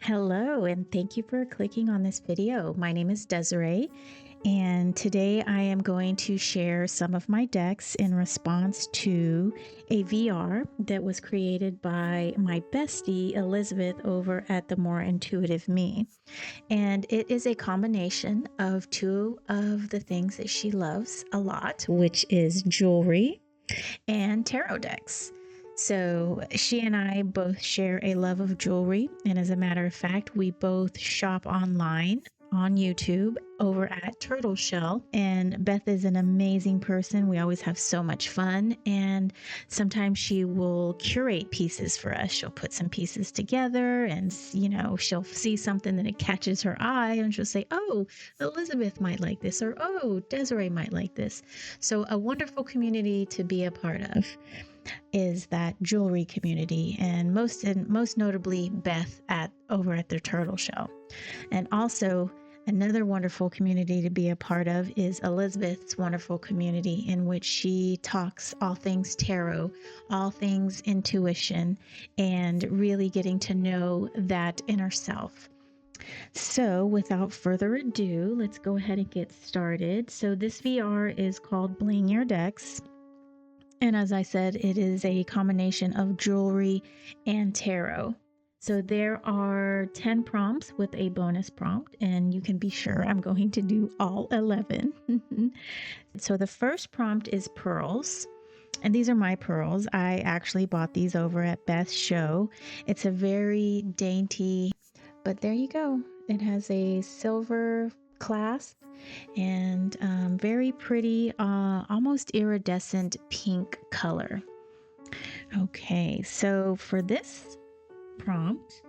Hello, and thank you for clicking on this video. My name is Desiree, and today I am going to share some of my decks in response to a VR that was created by my bestie Elizabeth over at the More Intuitive Me. And it is a combination of two of the things that she loves a lot, which is jewelry and tarot decks. So she and I both share a love of jewelry. And as a matter of fact, we both shop online on YouTube over at Turtle Shell. And Beth is an amazing person. We always have so much fun. And sometimes she will curate pieces for us. She'll put some pieces together and, she'll see something that it catches her eye and she'll say, oh, Elizabeth might like this, or oh, Desiree might like this. So a wonderful community to be a part of is that jewelry community, and most notably Beth over at the Turtle Shell. And also another wonderful community to be a part of is Elizabeth's wonderful community, in which she talks all things tarot, all things intuition, and really getting to know that inner self. So without further ado, let's go ahead and get started. So this VR is called Bling Your Decks. And as I said, it is a combination of jewelry and tarot. So there are 10 prompts with a bonus prompt, and you can be sure I'm going to do all 11. So the first prompt is pearls. And these are my pearls. I actually bought these over at Beth's show. It's a very dainty, but there you go. It has a silver clasp and very pretty, almost iridescent pink color. Okay, so for this prompt,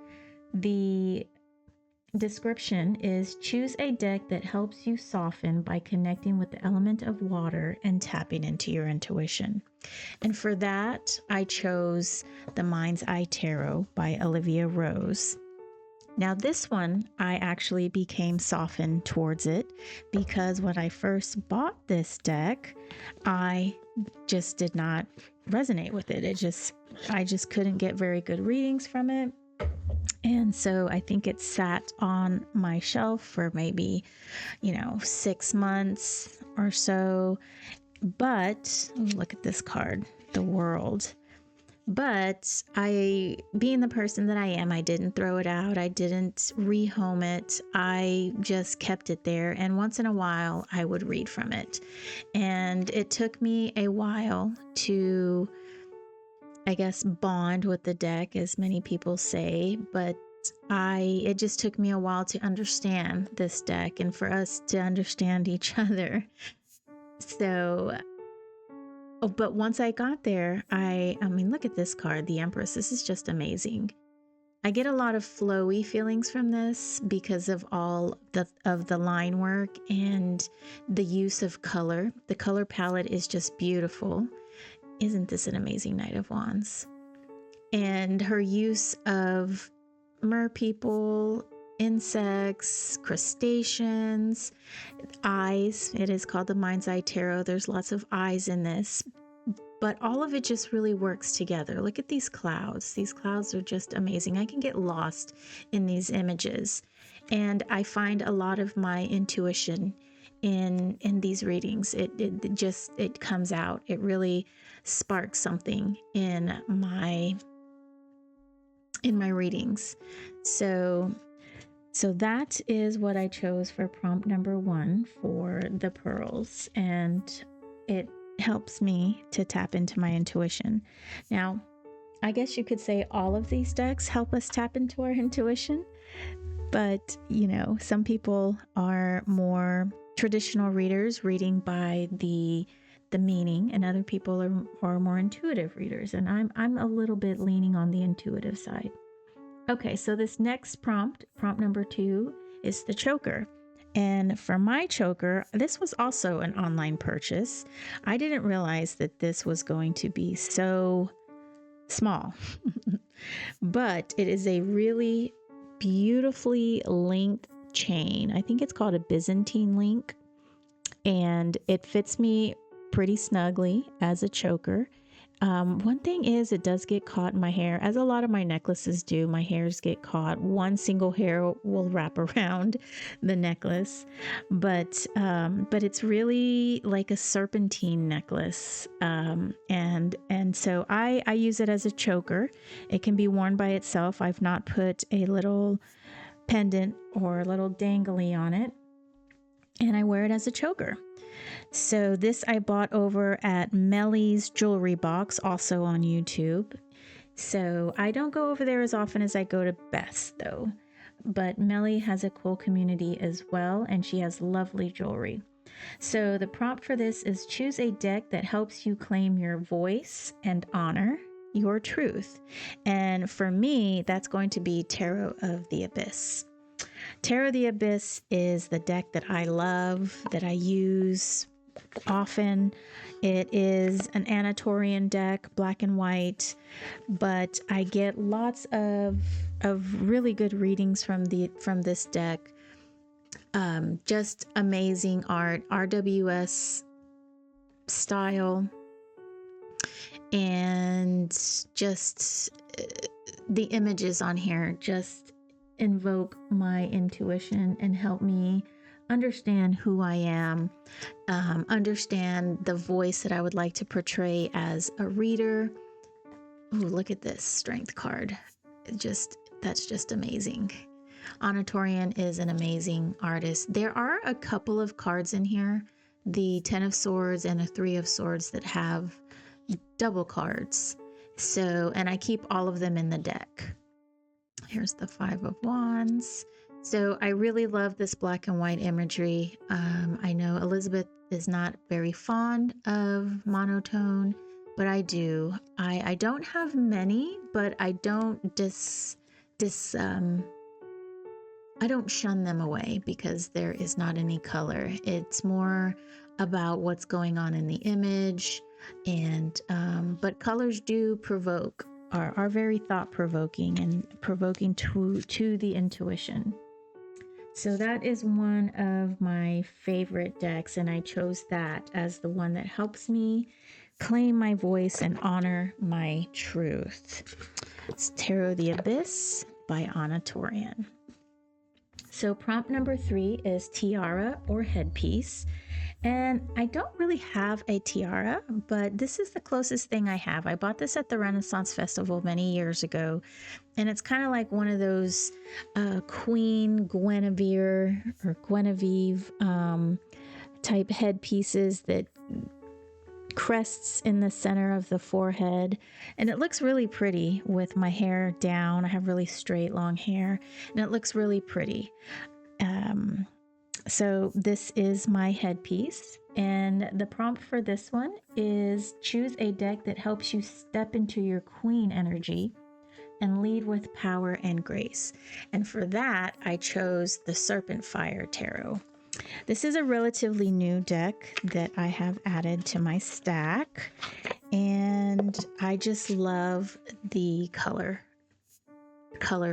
the description is: choose a deck that helps you soften by connecting with the element of water and tapping into your intuition. And for that, I chose the Mind's Eye Tarot by Olivia Rose. Now this one, I actually became softened towards it because when I first bought this deck, I just did not resonate with it. I just couldn't get very good readings from it. And so I think it sat on my shelf for maybe, 6 months or so. But look at this card, the World. But being the person that I am, I didn't throw it out. I didn't rehome it. I just kept it there. And once in a while, I would read from it. And it took me a while to, I guess, bond with the deck, as many people say. But it just took me a while to understand this deck and for us to understand each other. So... Oh, but once I got there, I mean, look at this card, the Empress. This is just amazing. I get a lot of flowy feelings from this because of all of the line work and the use of color. The color palette is just beautiful. Isn't this an amazing Knight of Wands? And her use of mer people, insects, crustaceans, eyes. It is called the Mind's Eye Tarot. There's lots of eyes in this, but all of it just really works together. Look at these clouds. These clouds are just amazing. I can get lost in these images, and I find a lot of my intuition in these readings. It comes out. It really sparks something in my readings. So that is what I chose for prompt number 1 for the pearls, and it helps me to tap into my intuition. Now, I guess you could say all of these decks help us tap into our intuition, but some people are more traditional readers, reading by the meaning, and other people are more intuitive readers, and I'm a little bit leaning on the intuitive side. Okay, so this next prompt number 2, is the choker. And for my choker, this was also an online purchase. I didn't realize that this was going to be so small, but it is a really beautifully linked chain. I think it's called a Byzantine link, and it fits me pretty snugly as a choker. One thing is, it does get caught in my hair, as a lot of my necklaces do. My hairs get caught. One single hair will wrap around the necklace, but it's really like a serpentine necklace, and so I use it as a choker. It can be worn by itself. I've not put a little pendant or a little dangly on it, and I wear it as a choker. So this I bought over at Melly's Jewelry Box, also on YouTube. So I don't go over there as often as I go to Beth's though. But Melly has a cool community as well, and she has lovely jewelry. So the prompt for this is: choose a deck that helps you claim your voice and honor your truth. And for me, that's going to be Tarot of the Abyss. Tarot of the Abyss is the deck that I love, that I use often. It is an Anatolian deck, black and white, but I get lots of really good readings from this deck. Just amazing art, RWS style, and just the images on here just invoke my intuition and help me understand who I am, understand the voice that I would like to portray as a reader. Oh, look at this strength card. That's just amazing. Anatolian is an amazing artist. There are a couple of cards in here, the 10 of Swords and a 3 of Swords, that have double cards. So, and I keep all of them in the deck. Here's the 5 of Wands. So I really love this black and white imagery. I know Elizabeth is not very fond of monotone, but I do. I don't have many, but I don't I don't shun them away because there is not any color. It's more about what's going on in the image, and but colors do provoke, are very thought-provoking and provoking to the intuition. So that is one of my favorite decks, and I chose that as the one that helps me claim my voice and honor my truth. It's Tarot of the Abyss by Anatolian. So prompt number 3 is tiara or headpiece. And I don't really have a tiara, but this is the closest thing I have. I bought this at the Renaissance Festival many years ago, and it's kind of like one of those Queen Guinevere or Guinevere type headpieces that crests in the center of the forehead, and it looks really pretty with my hair down. I have really straight long hair, and it looks really pretty. So this is my headpiece, and the prompt for this one is: choose a deck that helps you step into your queen energy and lead with power and grace. And for that, I chose the Serpent Fire Tarot. This is a relatively new deck that I have added to my stack, and I just love the color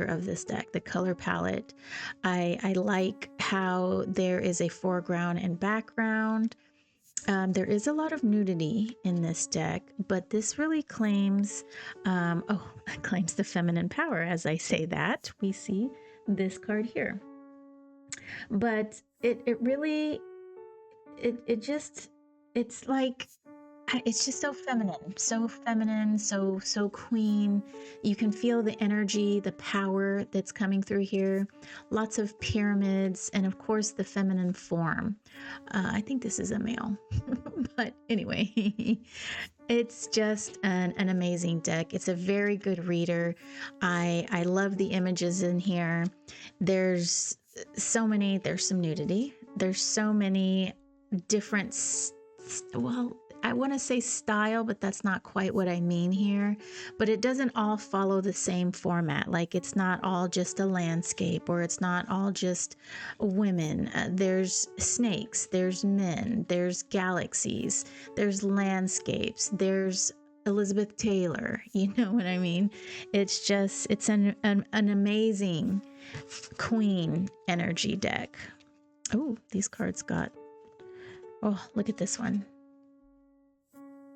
of this deck, the color palette. I like how there is a foreground and background. There is a lot of nudity in this deck, but this really claims claims the feminine power. As I say that, we see this card here, but it really it's like, it's just so feminine, so queen. You can feel the energy, the power that's coming through here. Lots of pyramids, and of course the feminine form. I think this is a male, but anyway, it's just an amazing deck. It's a very good reader. I love the images in here. There's some nudity. There's so many different, I want to say style, but that's not quite what I mean here. But it doesn't all follow the same format. Like, it's not all just a landscape, or it's not all just women. There's snakes, there's men, there's galaxies, there's landscapes, there's Elizabeth Taylor. You know what I mean? It's an amazing queen energy deck. Oh, these cards got, oh, look at this one.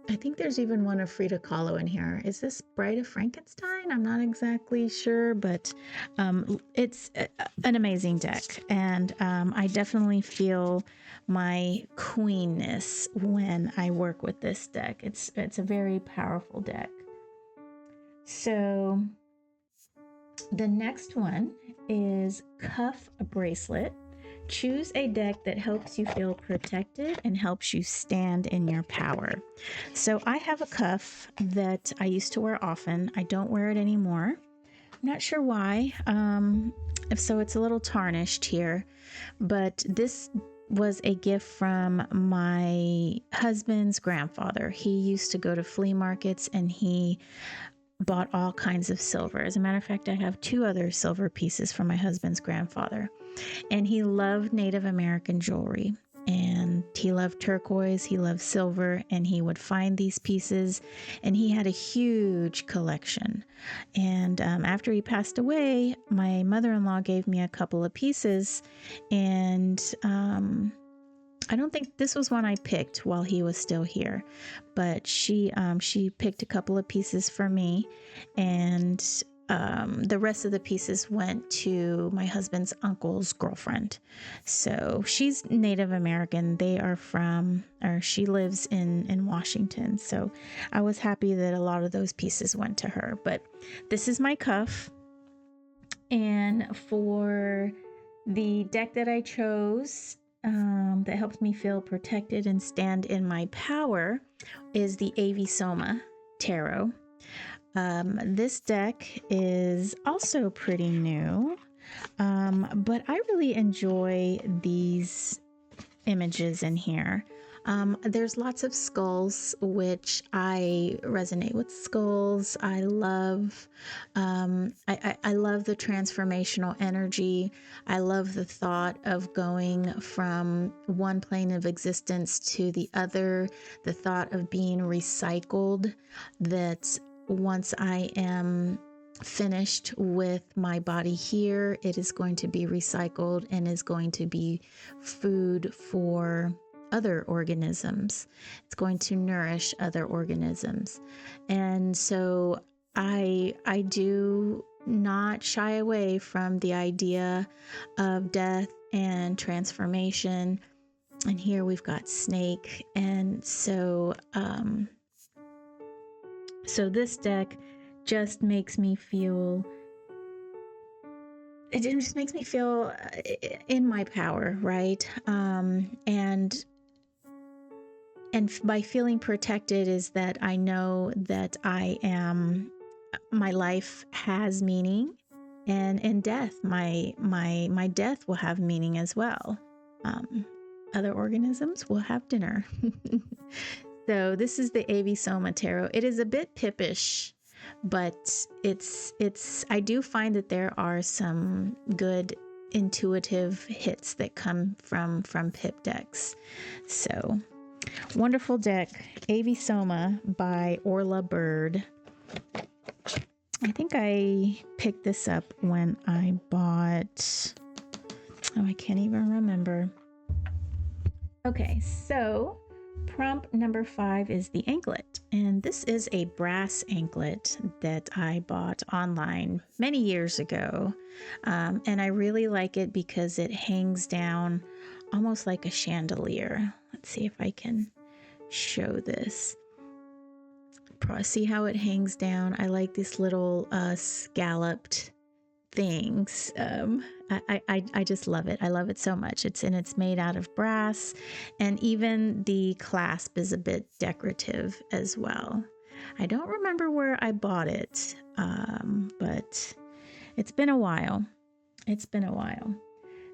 I think there's even one of Frida Kahlo in here. Is this Bride of Frankenstein? I'm not exactly sure, but it's an amazing deck. And I definitely feel my queenness when I work with this deck. It's a very powerful deck. So the next one is Cuff Bracelet. Choose a deck that helps you feel protected and helps you stand in your power. So I have a cuff that I used to wear often. I don't wear it anymore. I'm not sure why. So it's a little tarnished here, but this was a gift from my husband's grandfather. He used to go to flea markets and he bought all kinds of silver. As a matter of fact, I have 2 other silver pieces from my husband's grandfather. And he loved Native American jewelry. And he loved turquoise, he loved silver, and he would find these pieces. And he had a huge collection. And after he passed away, my mother-in-law gave me a couple of pieces. And I don't think this was one I picked while he was still here, but she picked a couple of pieces for me, and the rest of the pieces went to my husband's uncle's girlfriend. So she's Native American. She lives in Washington. So I was happy that a lot of those pieces went to her. But this is my cuff, and for the deck that I chose, that helps me feel protected and stand in my power, is the A.V. Soma Tarot. This deck is also pretty new, but I really enjoy these images in here. There's lots of skulls, which I resonate with skulls. I love I love the transformational energy. I love the thought of going from one plane of existence to the other, the thought of being recycled, that once I am finished with my body here, it is going to be recycled and is going to be food for other organisms. It's going to nourish other organisms. And so I do not shy away from the idea of death and transformation. And here we've got snake. And so this deck just makes me feel, it just makes me feel in my power, right? And by feeling protected is that I know that my life has meaning, and in death, my death will have meaning as well. Other organisms will have dinner. So this is the A.V. Soma Tarot. It is a bit pippish, but I do find that there are some good intuitive hits that come from pip decks. So wonderful deck, A.V. Soma by Orla Bird. I think I picked this up when I bought, I can't even remember. Okay, so prompt number 5 is the anklet, and this is a brass anklet that I bought online many years ago, and I really like it because it hangs down almost like a chandelier. Let's see if I can show this. See how it hangs down? I like these little scalloped things. I just love it. I love it so much. It's made out of brass, and even the clasp is a bit decorative as well. I don't remember where I bought it, but it's been a while. It's been a while.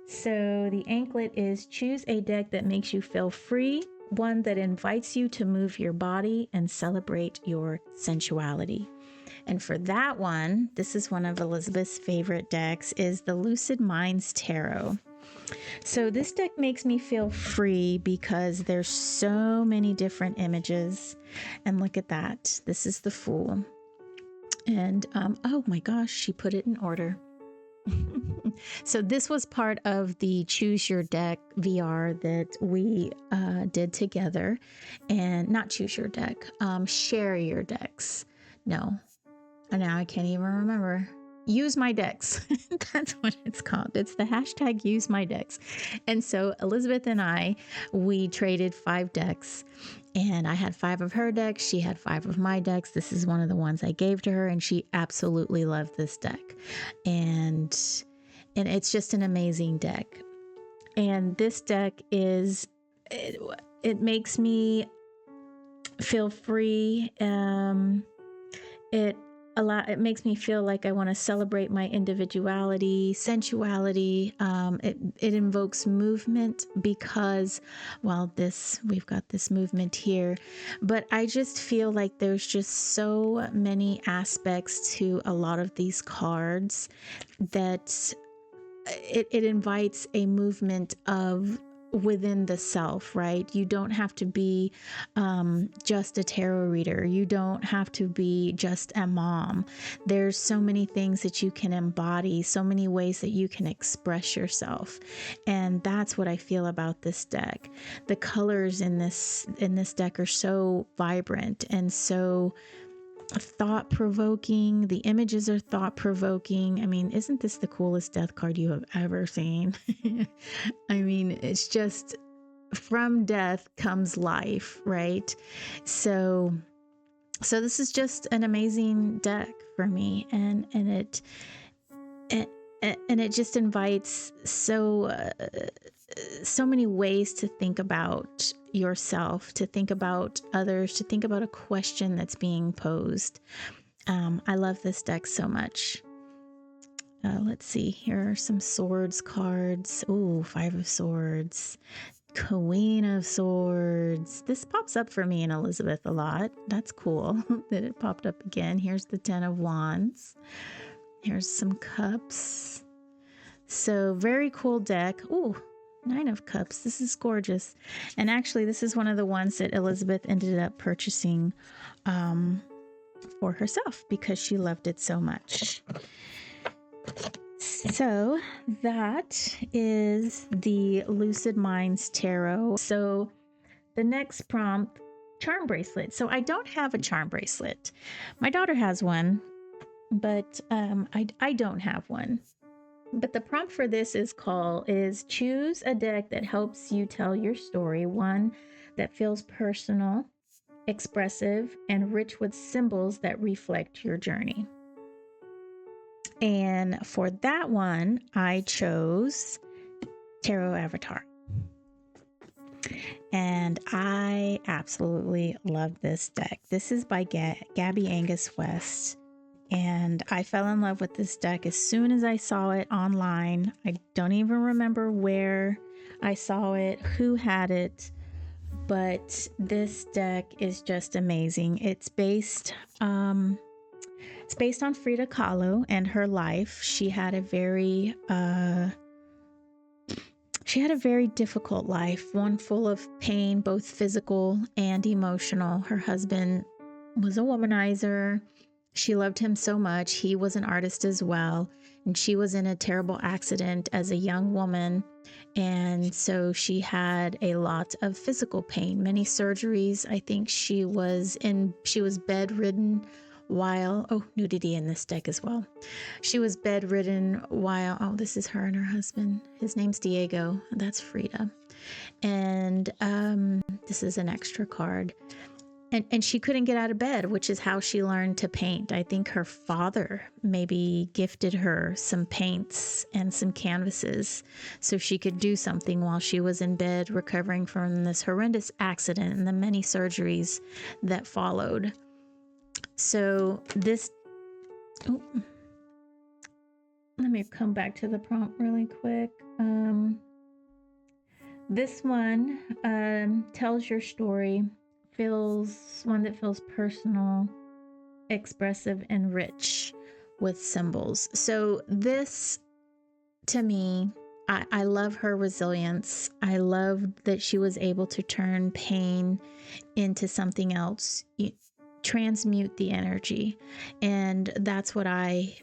So the anklet is: choose a deck that makes you feel free, one that invites you to move your body and celebrate your sensuality. And for that one, this is one of Elizabeth's favorite decks, is the Lucid Minds Tarot. So this deck makes me feel free because there's so many different images. And look at that. This is the Fool. And oh my gosh, she put it in order. So this was part of the Choose Your Deck VR that we did together. And not Choose Your Deck, Share Your Decks. No, now I can't even remember. Use My Decks. That's what it's called. It's the hashtag Use My Decks. And so Elizabeth and I, we traded 5 decks, and I had 5 of her decks. She had 5 of my decks. This is one of the ones I gave to her, and she absolutely loved this deck. And it's just an amazing deck. And this deck is, it makes me feel free. It makes me feel like I want to celebrate my individuality, sensuality. It invokes movement because, well, we've got this movement here, but I just feel like there's just so many aspects to a lot of these cards that it invites a movement of within the self, right? You don't have to be just a tarot reader. You don't have to be just a mom. There's so many things that you can embody, so many ways that you can express yourself. And that's what I feel about this deck. The colors in this deck are so vibrant and so thought-provoking. The images are thought-provoking. I mean, isn't this the coolest death card you have ever seen? I mean, it's just, from death comes life, right? So this is just an amazing deck for me, and it just invites so many ways to think about yourself, to think about others, to think about a question that's being posed. I love this deck so much. Let's see, here are some swords cards. Ooh, 5 of swords, Queen of Swords. This pops up for me in Elizabeth a lot. That's cool that it popped up again. Here's the 10 of Wands. Here's some cups. So very cool deck. Ooh, 9 of Cups. This is gorgeous. And actually, this is one of the ones that Elizabeth ended up purchasing for herself because she loved it so much. So that is the Lucid Minds Tarot. So the next prompt, charm bracelet. So I don't have a charm bracelet. My daughter has one, but I don't have one. But the prompt for this is choose a deck that helps you tell your story, one that feels personal, expressive, and rich with symbols that reflect your journey. And for that one, I chose Tarot Avatar. And I absolutely love this deck. This is by Gabby Angus West. And I fell in love with this deck as soon as I saw it online. I don't even remember where I saw it, who had it, but this deck is just amazing. It's based on Frida Kahlo and her life. She had a very difficult life, one full of pain, both physical and emotional. Her husband was a womanizer. She loved him so much. He was an artist as well. And she was in a terrible accident as a young woman. And so she had a lot of physical pain, many surgeries. I think she was bedridden while, nudity in this deck as well. She was bedridden while, this is her and her husband. His name's Diego. That's Frida. And this is an extra card. And she couldn't get out of bed, which is how she learned to paint. I think her father maybe gifted her some paints and some canvases so she could do something while she was in bed recovering from this horrendous accident and the many surgeries that followed. So this... let me come back to the prompt really quick. This one tells your story. One that feels personal, expressive, and rich with symbols. So this, to me, I love her resilience. I love that she was able to turn pain into something else, transmute the energy. And that's what I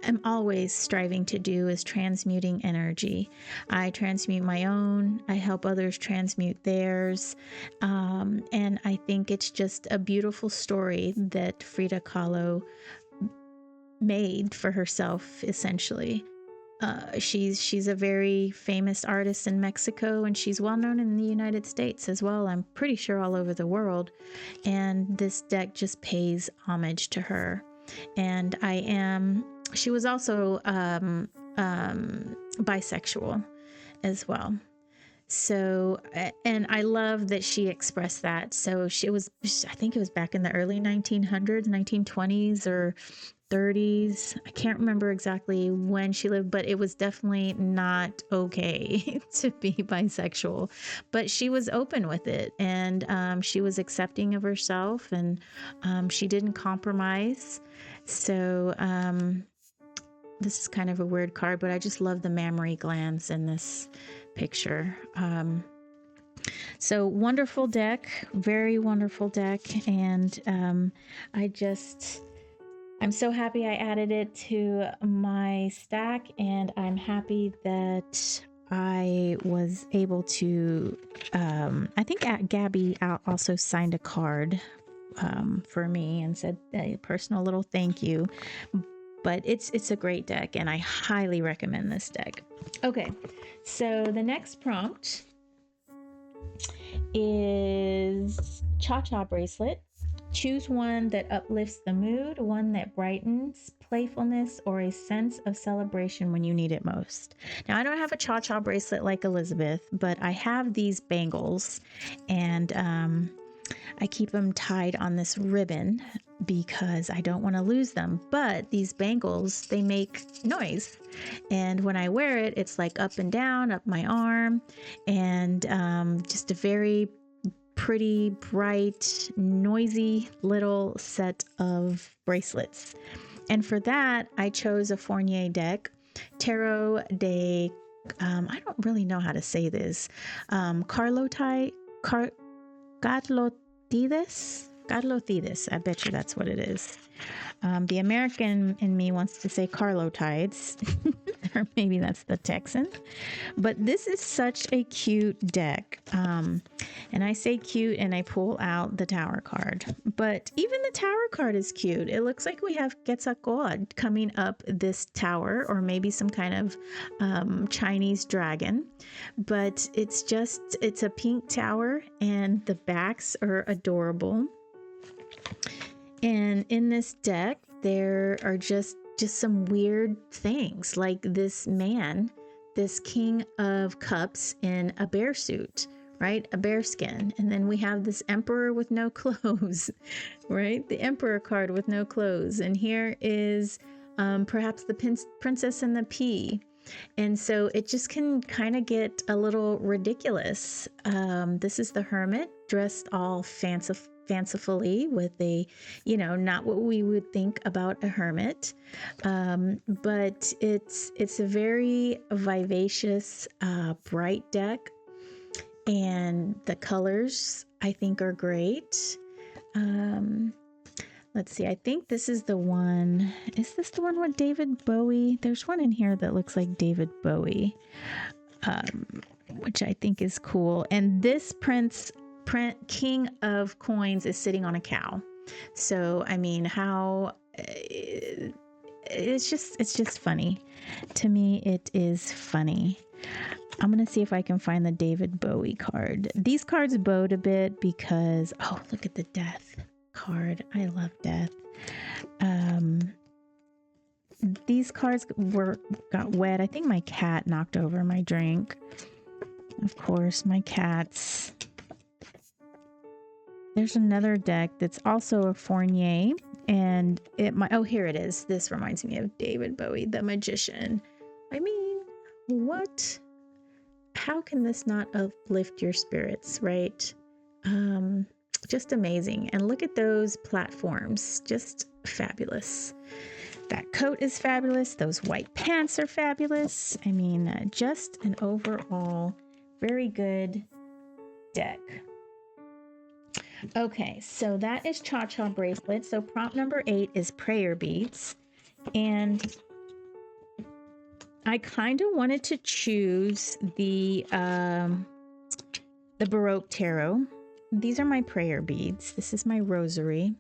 am always striving to do is transmuting energy. I transmute my own, I help others transmute theirs. And I think it's just a beautiful story that Frida Kahlo made for herself, essentially. She's a very famous artist in Mexico, and she's well known in the United States as well. I'm pretty sure all over the world. And this deck just pays homage to her. And she was also bisexual as well. So, and I love that she expressed that. So I think it was back in the early 1900s, 1920s or 30s. I can't remember exactly when she lived, but it was definitely not okay to be bisexual. But she was open with it, and she was accepting of herself, and she didn't compromise. So this is kind of a weird card, but I just love the mammary glands in this picture. So wonderful deck, very wonderful deck. And I'm so happy I added it to my stack, and I'm happy that I was able to, I think Gabby also signed a card for me and said a personal little thank you. But it's a great deck, and I highly recommend this deck. Okay, so the next prompt is Cha-Cha Bracelet. Choose one that uplifts the mood, one that brightens playfulness, or a sense of celebration when you need it most. Now, I don't have a Cha-Cha bracelet like Elizabeth, but I have these bangles, and I keep them tied on this ribbon because I don't want to lose them. But these bangles, they make noise. And when I wear it, it's like up and down, up my arm, and just a very pretty, bright, noisy little set of bracelets. And for that, I chose a Fournier deck, Tarot de, I don't really know how to say this, Gadlotides, I bet you that's what it is. The American in me wants to say Carlotides, or maybe that's the Texan. But this is such a cute deck. And I say cute and I pull out the Tower card. But even the Tower card is cute. It looks like we have Quetzalcoatl coming up this tower, or maybe some kind of Chinese dragon. But it's a pink tower, and the backs are adorable. And in this deck, there are just some weird things, like this man, this King of Cups in a bear suit, right? A bear skin. And then we have this emperor with no clothes, right? The emperor card with no clothes. And here is perhaps the princess and the pea. And so it just can kind of get a little ridiculous. This is the hermit dressed all fancifully with a, not what we would think about a hermit. But it's a very vivacious, bright deck. And the colors, I think, are great. Let's see. I think this is the one. Is this the one with David Bowie? There's one in here that looks like David Bowie, which I think is cool. And this King of Coins is sitting on a cow. So, I mean, it's just funny. To me, it is funny. I'm going to see if I can find the David Bowie card. These cards bowed a bit because, oh, look at the death card. I love death. These cards got wet. I think my cat knocked over my drink. Of course, my cats. There's another deck that's also a Fournier, and here it is. This reminds me of David Bowie, the magician. I mean, what? How can this not uplift your spirits, right? Just amazing. And look at those platforms, just fabulous. That coat is fabulous. Those white pants are fabulous. I mean, just an overall very good deck. Okay, so that is Cha-Cha Bracelet. So prompt number 8 is prayer beads. And I kind of wanted to choose the Baroque Tarot. These are my prayer beads. This is my rosary.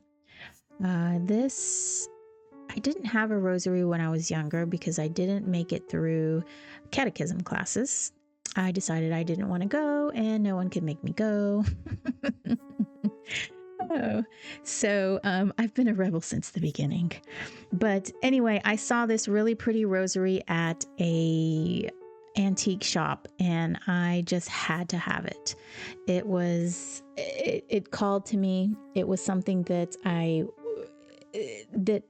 This, I didn't have a rosary when I was younger because I didn't make it through catechism classes. I decided I didn't want to go and no one could make me go. Oh, so I've been a rebel since the beginning. But anyway, I saw this really pretty rosary at a antique shop and I just had to have it. It called to me. It was something that that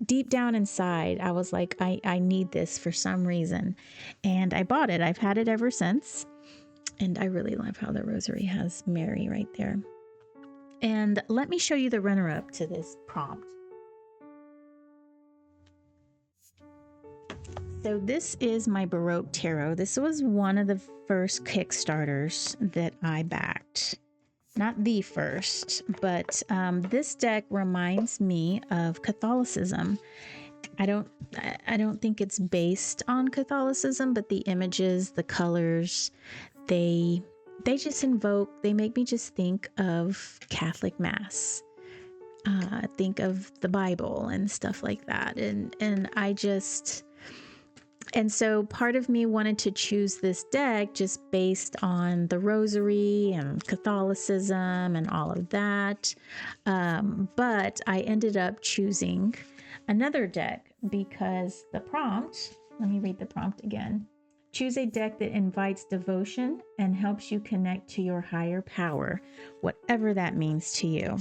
deep down inside, I was like, I need this for some reason. And I bought it. I've had it ever since. And I really love how the rosary has Mary right there. And let me show you the runner-up to this prompt. So this is my Baroque Tarot. This was one of the first Kickstarters that I backed. Not the first, but this deck reminds me of Catholicism. I don't think it's based on Catholicism, but the images, the colors, they just they make me just think of Catholic Mass, think of the Bible and stuff like that. And so part of me wanted to choose this deck just based on the rosary and Catholicism and all of that. But I ended up choosing another deck because the prompt, let me read the prompt again. Choose a deck that invites devotion and helps you connect to your higher power, whatever that means to you.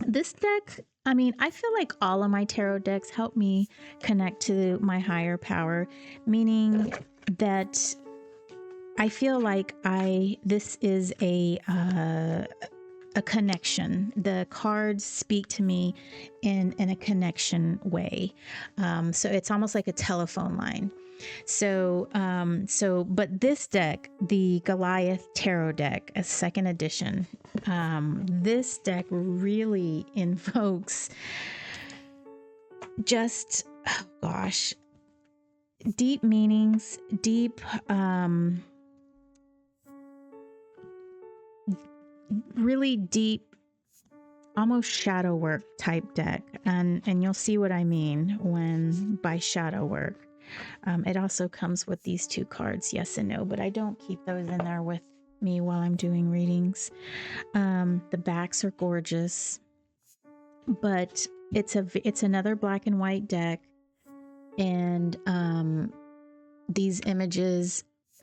This deck, I mean, I feel like all of my tarot decks help me connect to my higher power, meaning that I feel like this is a connection. The cards speak to me in a connection way. So it's almost like a telephone line. But this deck, the Goliath Tarot deck, a second edition, this deck really invokes just, oh gosh, deep meanings, really deep, almost shadow work type deck. And you'll see what I mean when by shadow work. It also comes with these two cards, yes and no, but I don't keep those in there with me while I'm doing readings. The backs are gorgeous, but it's another black and white deck, and these images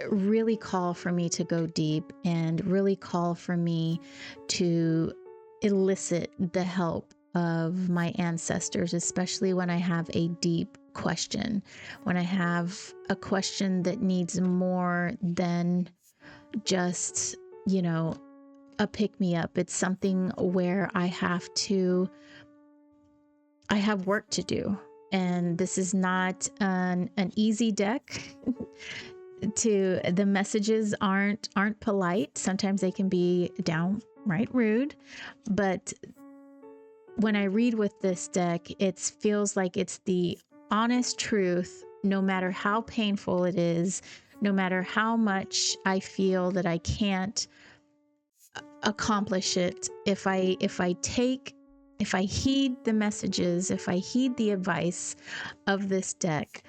really call for me to go deep and really call for me to elicit the help of my ancestors, especially when I have a deep question, when I have a question that needs more than just, a pick me up. It's something where I have work to do. And this is not an easy deck. The messages aren't polite. Sometimes they can be downright rude, but when I read with this deck, it feels like it's the honest truth, no matter how painful it is, no matter how much I feel that I can't accomplish it. If I heed the messages, if I heed the advice of this deck,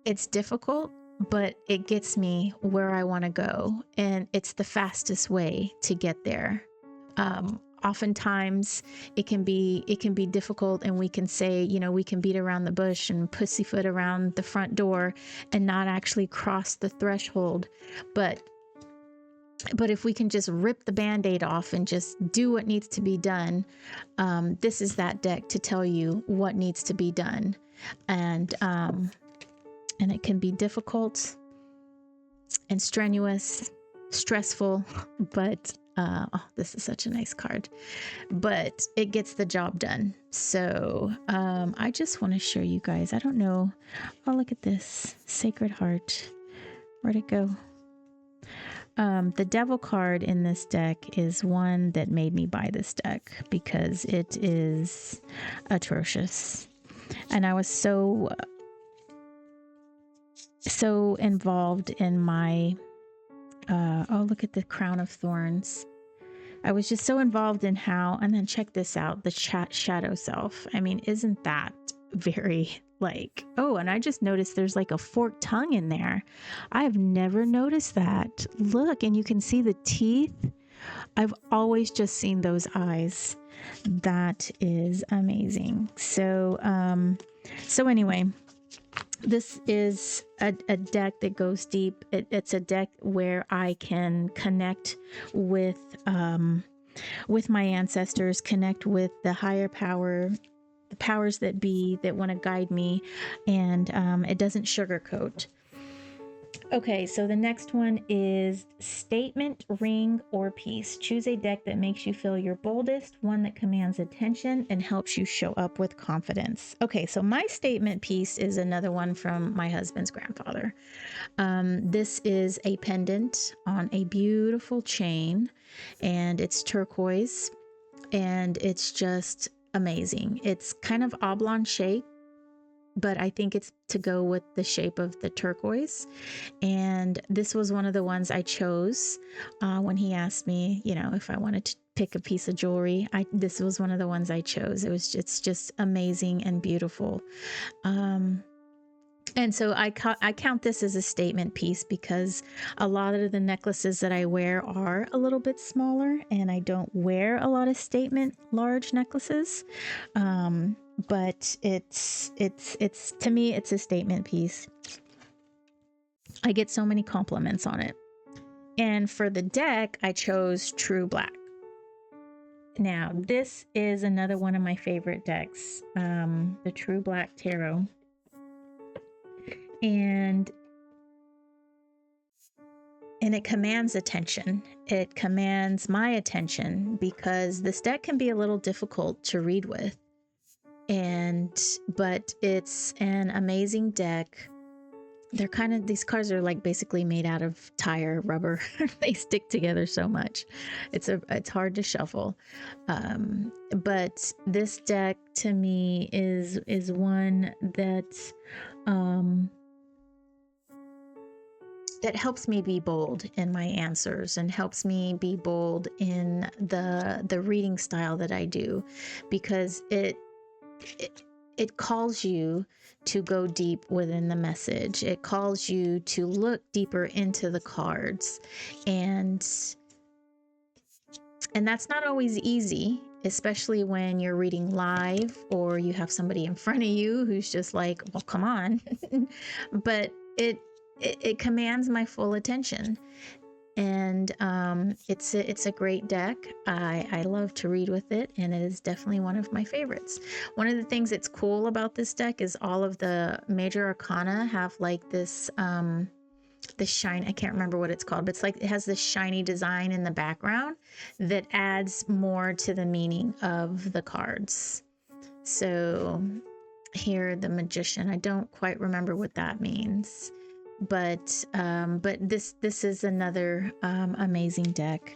it's difficult, but it gets me where I want to go, and it's the fastest way to get there. Oftentimes it can be difficult, and we can say, we can beat around the bush and pussyfoot around the front door and not actually cross the threshold. But if we can just rip the Band-Aid off and just do what needs to be done, this is that deck to tell you what needs to be done. And it can be difficult and strenuous, stressful, but this is such a nice card, but it gets the job done. So I just want to show you guys. I don't know. Oh, look at this Sacred Heart. Where'd it go? The Devil card in this deck is one that made me buy this deck because it is atrocious. And I was so involved in my, oh, look at the crown of thorns. I was just so involved in how, and then check this out, the shadow self. I mean, isn't that very like, oh, and I just noticed there's like a forked tongue in there. I've never noticed that. Look, and you can see the teeth. I've always just seen those eyes. That is amazing. So anyway, this is a deck that goes deep. It's a deck where I can connect with my ancestors, connect with the higher power, the powers that be that want to guide me, and it doesn't sugarcoat. Okay, so the next one is statement, ring, or piece. Choose a deck that makes you feel your boldest, one that commands attention and helps you show up with confidence. Okay, so my statement piece is another one from my husband's grandfather. This is a pendant on a beautiful chain, and it's turquoise, and it's just amazing. It's kind of oblong shape, but I think it's to go with the shape of the turquoise. And this was one of the ones I chose when he asked me, you know, if I wanted to pick a piece of jewelry. This was one of the ones I chose. It's just amazing and beautiful. And so I count this as a statement piece because a lot of the necklaces that I wear are a little bit smaller, and I don't wear a lot of statement large necklaces. But it's to me, it's a statement piece. I get so many compliments on it. And for the deck, I chose True Black. Now, this is another one of my favorite decks, the True Black Tarot. And it commands attention. It commands my attention because this deck can be a little difficult to read with. But it's an amazing deck. They're these cards are like basically made out of tire rubber. They stick together so much. It's hard to shuffle. But this deck to me is one that that helps me be bold in my answers and helps me be bold in the reading style that I do, because it calls you to go deep within the message. It calls you to look deeper into the cards, and that's not always easy, especially when you're reading live or you have somebody in front of you who's just like, well, come on. But it commands my full attention. And it's a great deck. I love to read with it, and it is definitely one of my favorites. One of the things that's cool about this deck is all of the major arcana have like this shine. I can't remember what it's called, but it's like it has this shiny design in the background that adds more to the meaning of the cards. So here, the Magician, I don't quite remember what that means. But this is another amazing deck,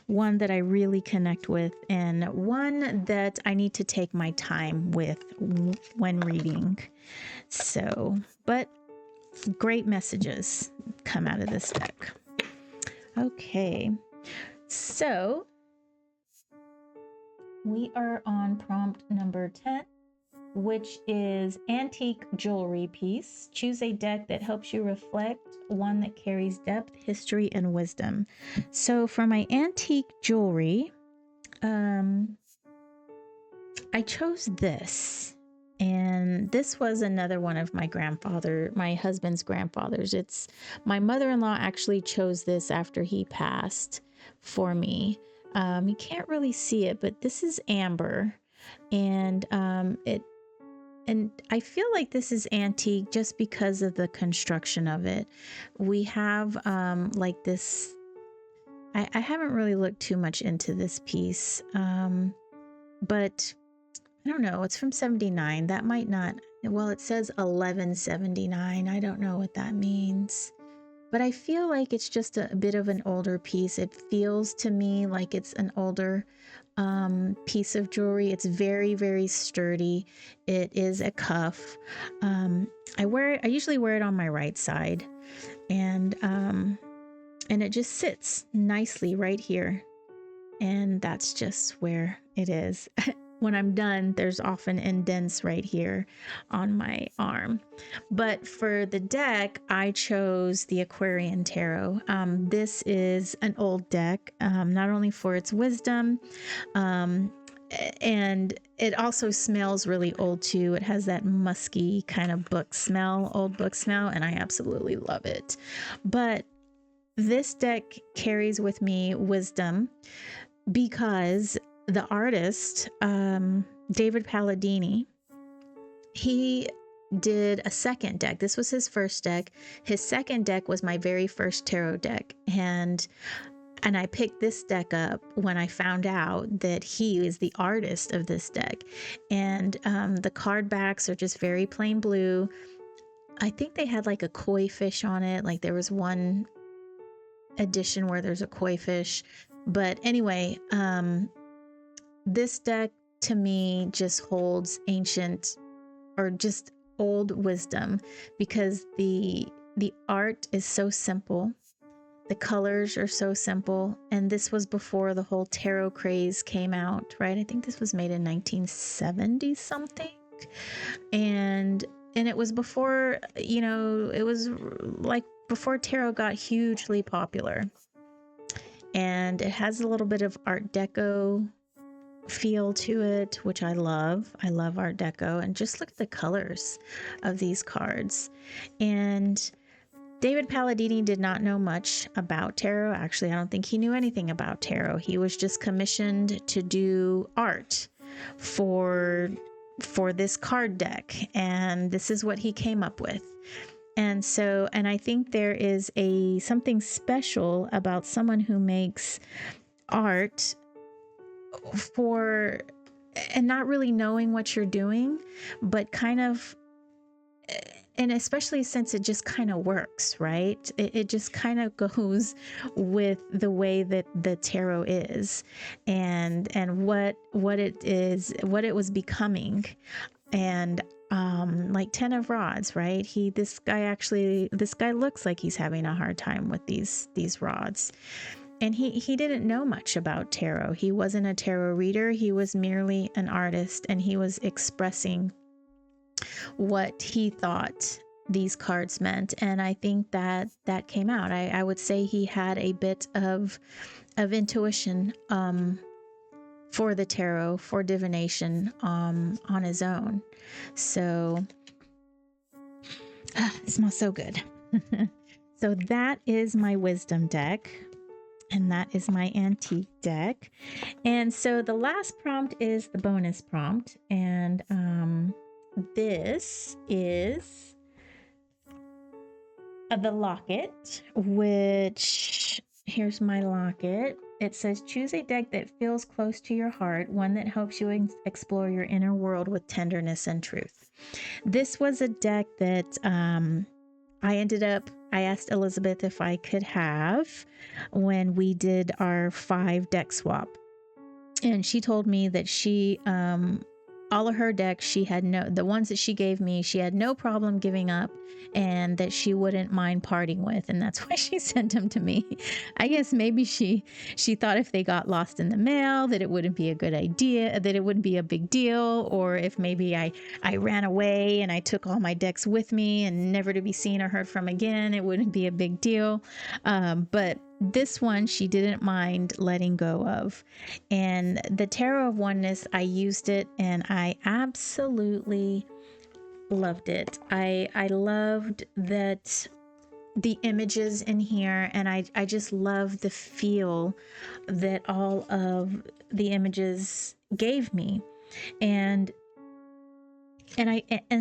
one that I really connect with, and one that I need to take my time with when reading. So, but great messages come out of this deck. Okay, so we are on prompt number 10. Which is antique jewelry piece. Choose a deck that helps you reflect, one that carries depth, history, and wisdom. So for my antique jewelry, I chose this. And this was another one of my husband's grandfathers. It's my mother-in-law actually chose this after he passed for me. You can't really see it, but this is amber. And And I feel like this is antique just because of the construction of it. We have like this, I haven't really looked too much into this piece, but I don't know, it's from 79. That might not, well, it says 1179. I don't know what that means. But I feel like it's just a bit of an older piece. It feels to me like it's an older piece of jewelry. It's very, very sturdy. It is a cuff. I usually wear it on my right side, and it just sits nicely right here. And that's just where it is. When I'm done, there's often indents right here on my arm. But for the deck, I chose the Aquarian Tarot. This is an old deck, not only for its wisdom, and it also smells really old too. It has that musky kind of book smell, old book smell, and I absolutely love it. But this deck carries with me wisdom, because the artist, David Palladini, he did a second deck. This was his first deck. His second deck was my very first tarot deck. And I picked this deck up when I found out that he is the artist of this deck. And the card backs are just very plain blue. I think they had like a koi fish on it. Like there was one edition where there's a koi fish. But anyway, this deck to me just holds ancient or just old wisdom, because the art is so simple. The colors are so simple. And this was before the whole tarot craze came out, right? I think this was made in 1970 something. And it was before, it was like before tarot got hugely popular. And it has a little bit of Art Deco feel to it, which I love. I love Art Deco. And just look at the colors of these cards. And David Palladini did not know much about tarot. Actually, I don't think he knew anything about tarot. He was just commissioned to do art for this card deck. And this is what he came up with. And I think there is something special about someone who makes art and not really knowing what you're doing, but kind of, and especially since it just kind of works, right? It just kind of goes with the way that the tarot is, and what it is, what it was becoming. And like 10 of rods, right? This guy looks like he's having a hard time with these rods. And he didn't know much about tarot. He wasn't a tarot reader. He was merely an artist, and he was expressing what he thought these cards meant. And I think that came out. I would say he had a bit of intuition for the tarot, for divination, on his own. So it smells so good. So that is my wisdom deck, and that is my antique deck. And so the last prompt is the bonus prompt, and this is the locket, which, here's my locket. It says, choose a deck that feels close to your heart, one that helps you explore your inner world with tenderness and truth. This was a deck that I asked Elizabeth if I could have when we did our 5 deck swap. And she told me that she, all of her decks, the ones that she gave me, she had no problem giving up, and that she wouldn't mind parting with. And that's why she sent them to me. I guess maybe she thought if they got lost in the mail that it wouldn't be a good idea, that it wouldn't be a big deal. Or if maybe I ran away and I took all my decks with me and never to be seen or heard from again, it wouldn't be a big deal. But this one she didn't mind letting go of. And the Tarot of Oneness, I used it and I absolutely loved it. I loved that the images in here, and I just love the feel that all of the images gave me. And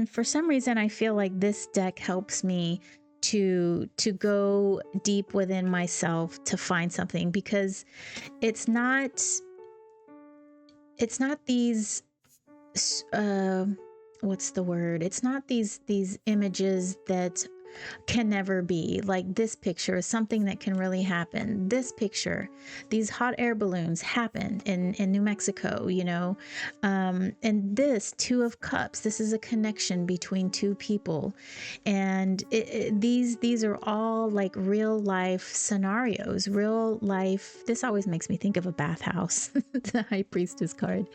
for some reason I feel like this deck helps me to go deep within myself to find something, because it's not these what's the word? It's not these images that can never be. Like this picture is something that can really happen. This picture, these hot air balloons happened in New Mexico, you know. And this Two of Cups, this is a connection between two people. And these are all like real life scenarios, real life. This always makes me think of a bathhouse, the High Priestess card.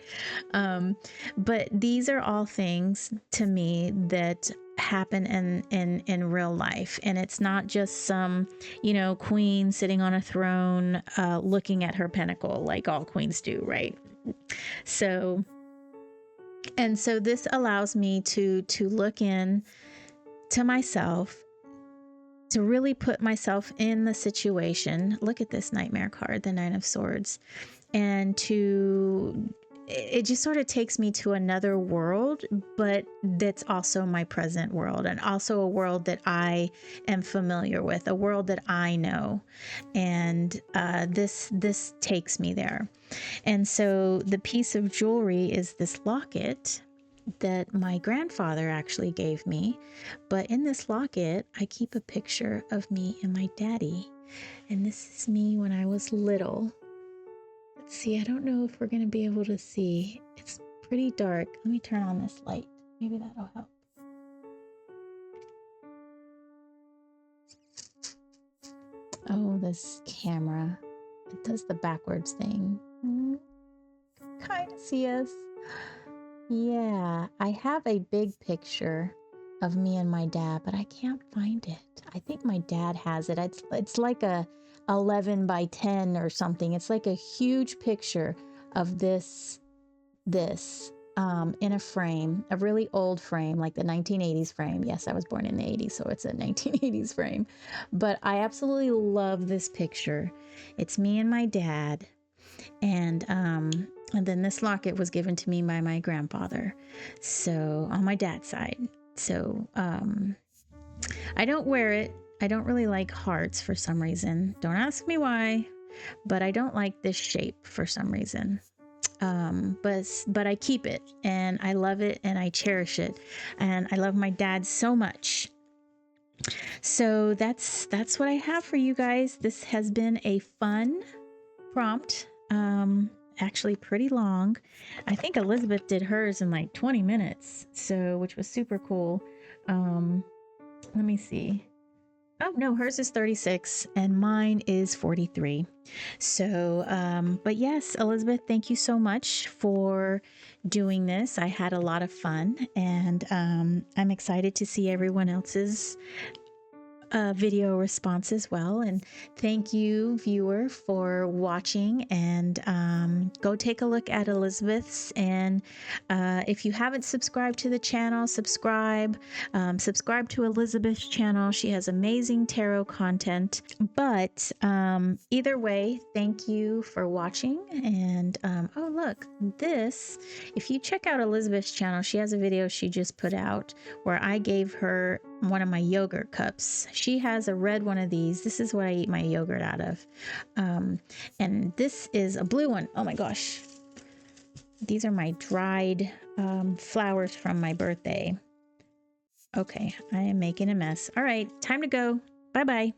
But these are all things to me that happen in real life, and it's not just some, you know, queen sitting on a throne looking at her pentacle like all queens do, right? So this allows me to look in to myself, to really put myself in the situation. Look at this Nightmare card, the Nine of Swords, and it just sort of takes me to another world, but that's also my present world, and also a world that I am familiar with, a world that I know. And this takes me there. And so the piece of jewelry is this locket that my grandfather actually gave me. But in this locket, I keep a picture of me and my daddy. And this is me when I was little. Let's see, I don't know if we're going to be able to see. It's pretty dark. Let me turn on this light. Maybe that'll help. Oh, this camera. It does the backwards thing. Kind of see us. Yeah, I have a big picture of me and my dad, but I can't find it. I think my dad has it. It's like a 11 by 10 or something. It's like a huge picture of this in a frame, a really old frame, like the 1980s frame. Yes, I was born in the 80s, so it's a 1980s frame. But I absolutely love this picture. It's me and my dad. And then this locket was given to me by my grandfather, so on my dad's side. So I don't wear it. I don't really like hearts for some reason. Don't ask me why, but I don't like this shape for some reason. But I keep it, and I love it, and I cherish it, and I love my dad so much. So that's what I have for you guys. This has been a fun prompt. Actually pretty long. I think Elizabeth did hers in like 20 minutes, so which was super cool. Let me see. Oh no, hers is 36 and mine is 43. So, but yes, Elizabeth, thank you so much for doing this. I had a lot of fun, and I'm excited to see everyone else's video response as well. And thank you, viewer, for watching. And go take a look at Elizabeth's. And if you haven't subscribed to the channel, subscribe to Elizabeth's channel. She has amazing tarot content. But either way, thank you for watching. And oh look, this, if you check out Elizabeth's channel, she has a video she just put out where I gave her one of my yogurt cups. She has a red one of these. This is what I eat my yogurt out of. And this is a blue one. Oh my gosh. These are my dried flowers from my birthday. Okay, I am making a mess. All right, time to go. Bye-bye.